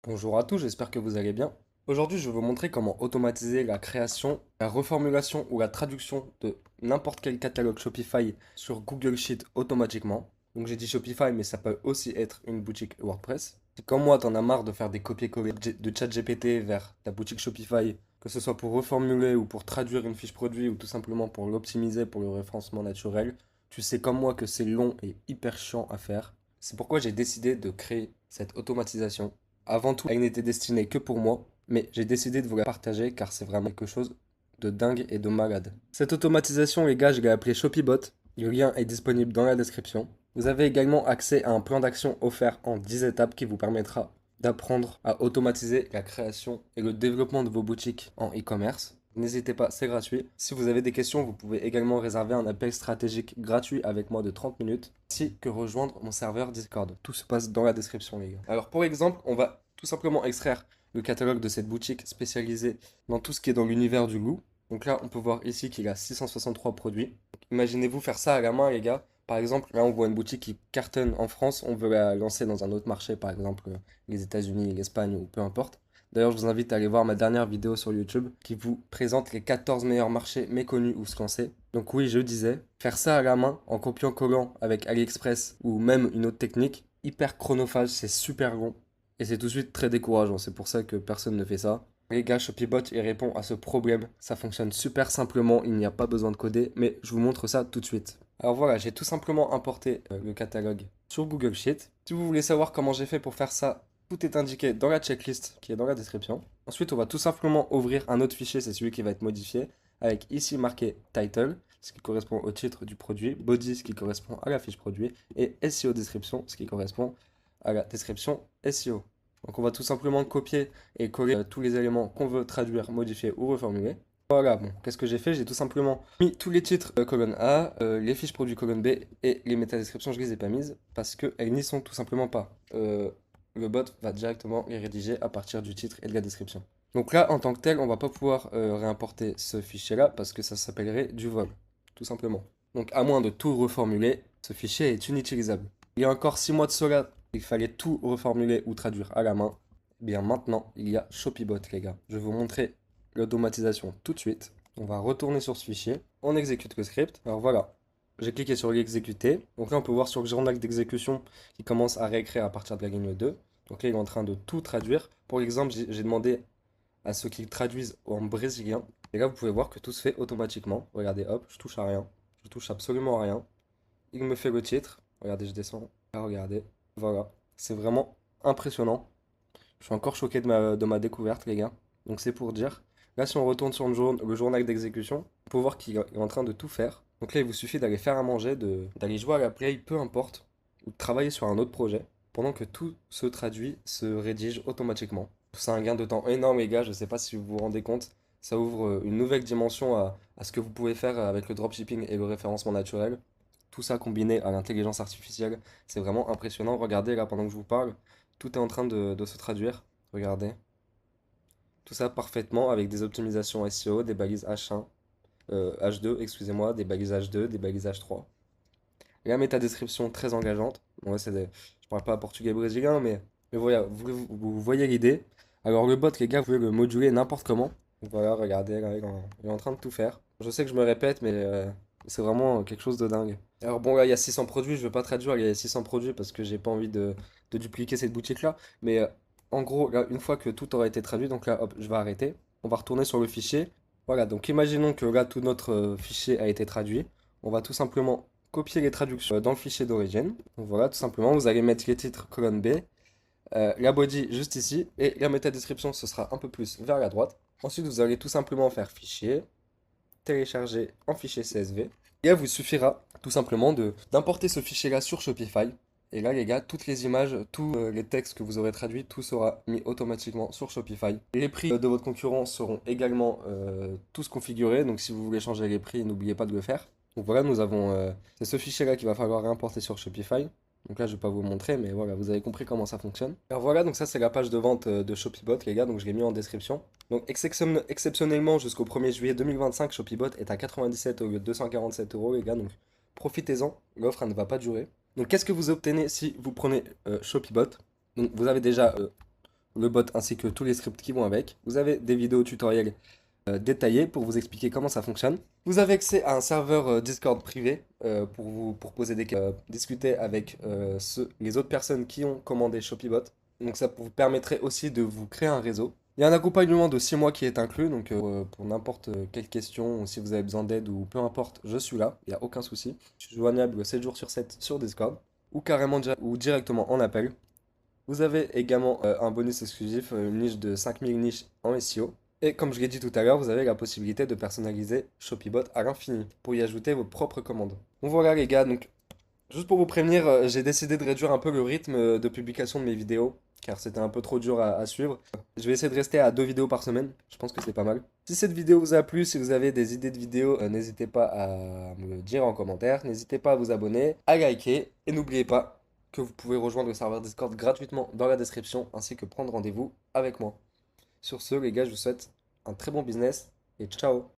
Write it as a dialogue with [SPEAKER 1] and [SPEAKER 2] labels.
[SPEAKER 1] Bonjour à tous, j'espère que vous allez bien. Aujourd'hui, je vais vous montrer comment automatiser la création, la reformulation ou la traduction de n'importe quel catalogue Shopify sur Google Sheet automatiquement. Donc j'ai dit Shopify, mais ça peut aussi être une boutique WordPress. Si comme moi, t'en as marre de faire des copier-coller de ChatGPT vers ta boutique Shopify, que ce soit pour reformuler ou pour traduire une fiche produit ou tout simplement pour l'optimiser pour le référencement naturel, tu sais comme moi que c'est long et hyper chiant à faire. C'est pourquoi j'ai décidé de créer cette automatisation. Avant tout, elle n'était destinée que pour moi, mais j'ai décidé de vous la partager car c'est vraiment quelque chose de dingue et de malade. Cette automatisation, les gars, je l'ai appelée ShopiBot. Le lien est disponible dans la description. Vous avez également accès à un plan d'action offert en 10 étapes qui vous permettra d'apprendre à automatiser la création et le développement de vos boutiques en e-commerce. N'hésitez pas, c'est gratuit. Si vous avez des questions, vous pouvez également réserver un appel stratégique gratuit avec moi de 30 minutes, ainsi que rejoindre mon serveur Discord. Tout se passe dans la description, les gars. Alors, pour exemple, on va tout simplement extraire le catalogue de cette boutique spécialisée dans tout ce qui est dans l'univers du goût. Donc là, on peut voir ici qu'il a 663 produits. Imaginez-vous faire ça à la main, les gars. Par exemple, là, on voit une boutique qui cartonne en France, on veut la lancer dans un autre marché, par exemple les États-Unis, l'Espagne ou peu importe. D'ailleurs, je vous invite à aller voir ma dernière vidéo sur YouTube qui vous présente les 14 meilleurs marchés méconnus où se lancer. Donc oui, je disais, faire ça à la main en copiant-collant avec AliExpress ou même une autre technique, hyper chronophage, c'est super long et c'est tout de suite très décourageant. C'est pour ça que personne ne fait ça. Les gars, ShopiBot, il répond à ce problème. Ça fonctionne super simplement, il n'y a pas besoin de coder, mais je vous montre ça tout de suite. Alors voilà, j'ai tout simplement importé le catalogue sur Google Sheet. Si vous voulez savoir comment j'ai fait pour faire ça, tout est indiqué dans la checklist qui est dans la description. Ensuite, on va tout simplement ouvrir un autre fichier, c'est celui qui va être modifié, avec ici marqué title, ce qui correspond au titre du produit, body, ce qui correspond à la fiche produit, et SEO description, ce qui correspond à la description SEO. Donc on va tout simplement copier et coller tous les éléments qu'on veut traduire, modifier ou reformuler. Voilà, bon, qu'est-ce que j'ai fait? J'ai tout simplement mis tous les titres colonne A, les fiches produits colonne B et les métadescriptions, je les ai pas mises parce qu'elles n'y sont tout simplement pas. Le bot va directement les rédiger à partir du titre et de la description. Donc là, en tant que tel, on va pas pouvoir réimporter ce fichier-là parce que ça s'appellerait du vol, tout simplement. Donc à moins de tout reformuler, ce fichier est inutilisable. Il y a encore 6 mois de cela, il fallait tout reformuler ou traduire à la main. Eh bien maintenant, il y a ShopiBot, les gars. Je vais vous montrer l'automatisation tout de suite. On va retourner sur ce fichier. On exécute le script. Alors voilà, j'ai cliqué sur l'exécuter. Donc là, on peut voir sur le journal d'exécution qui commence à réécrire à partir de la ligne 2. Donc là, il est en train de tout traduire. Pour l'exemple, j'ai demandé à ceux qui traduisent en brésilien. Et là, vous pouvez voir que tout se fait automatiquement. Regardez, hop, je touche à rien. Je touche absolument à rien. Il me fait le titre. Regardez, je descends. Là, regardez. Voilà. C'est vraiment impressionnant. Je suis encore choqué de ma découverte, les gars. Donc c'est pour dire. Là, si on retourne sur le journal d'exécution, on peut voir qu'il est en train de tout faire. Donc là, il vous suffit d'aller faire à manger, d'aller jouer à la play, peu importe, ou de travailler sur un autre projet, pendant que tout se traduit, se rédige automatiquement. C'est un gain de temps énorme, les gars. Je ne sais pas si vous vous rendez compte. Ça ouvre une nouvelle dimension à ce que vous pouvez faire avec le dropshipping et le référencement naturel. Tout ça combiné à l'intelligence artificielle, c'est vraiment impressionnant. Regardez là, pendant que je vous parle, tout est en train de se traduire. Regardez. Tout ça parfaitement avec des optimisations SEO, des balises H1, H2, excusez-moi, des balises H2, des balises H3. Et la métadescription très engageante. Bon, là, je parle pas portugais brésilien, mais voilà, vous voyez l'idée. Alors le bot, les gars, vous pouvez le moduler n'importe comment. Voilà, regardez, là, il est en train de tout faire. Je sais que je me répète, mais c'est vraiment quelque chose de dingue. Alors bon, là, il y a 600 produits, je veux pas traduire, il y a 600 produits parce que j'ai pas envie de dupliquer cette boutique-là. Mais en gros, là, une fois que tout aura été traduit, donc là, hop, je vais arrêter. On va retourner sur le fichier. Voilà, donc imaginons que là, tout notre fichier a été traduit. On va tout simplement copier les traductions dans le fichier d'origine. Donc voilà, tout simplement, vous allez mettre les titres colonne B, la body juste ici, et la métadescription, ce sera un peu plus vers la droite. Ensuite, vous allez tout simplement faire fichier, télécharger en fichier CSV. Et là, vous suffira tout simplement d'importer ce fichier-là sur Shopify. Et là, les gars, toutes les images, tous les textes que vous aurez traduits, tout sera mis automatiquement sur Shopify. Les prix de votre concurrent seront également tous configurés. Donc, si vous voulez changer les prix, n'oubliez pas de le faire. Donc voilà, c'est ce fichier-là qu'il va falloir réimporter sur Shopify. Donc là, je vais pas vous le montrer, mais voilà, vous avez compris comment ça fonctionne. Alors voilà, donc ça, c'est la page de vente de ShopiBot, les gars. Donc je l'ai mis en description. Donc exceptionnellement, jusqu'au 1er juillet 2025, ShopiBot est à 97 au lieu de 247 euros, les gars. Donc profitez-en, l'offre elle ne va pas durer. Donc qu'est-ce que vous obtenez si vous prenez ShopiBot? Donc vous avez déjà le bot ainsi que tous les scripts qui vont avec. Vous avez des vidéos tutoriels détaillées pour vous expliquer comment ça fonctionne. Vous avez accès à un serveur Discord privé pour poser des questions, discuter avec les autres personnes qui ont commandé ShopeeBot. Donc ça vous permettrait aussi de vous créer un réseau. Il y a un accompagnement de 6 mois qui est inclus, donc pour n'importe quelle question, ou si vous avez besoin d'aide ou peu importe, je suis là, il n'y a aucun souci. Je suis joignable 7 jours sur 7 sur Discord, ou carrément ou directement en appel. Vous avez également un bonus exclusif, une niche de 5000 niches en SEO. Et comme je l'ai dit tout à l'heure, vous avez la possibilité de personnaliser ShopeeBot à l'infini pour y ajouter vos propres commandes. Bon voilà les gars, donc juste pour vous prévenir, j'ai décidé de réduire un peu le rythme de publication de mes vidéos, car c'était un peu trop dur à suivre. Je vais essayer de rester à 2 vidéos par semaine, je pense que c'est pas mal. Si cette vidéo vous a plu, si vous avez des idées de vidéos, n'hésitez pas à me le dire en commentaire, n'hésitez pas à vous abonner, à liker, et n'oubliez pas que vous pouvez rejoindre le serveur Discord gratuitement dans la description, ainsi que prendre rendez-vous avec moi. Sur ce, les gars, je vous souhaite un très bon business, et ciao!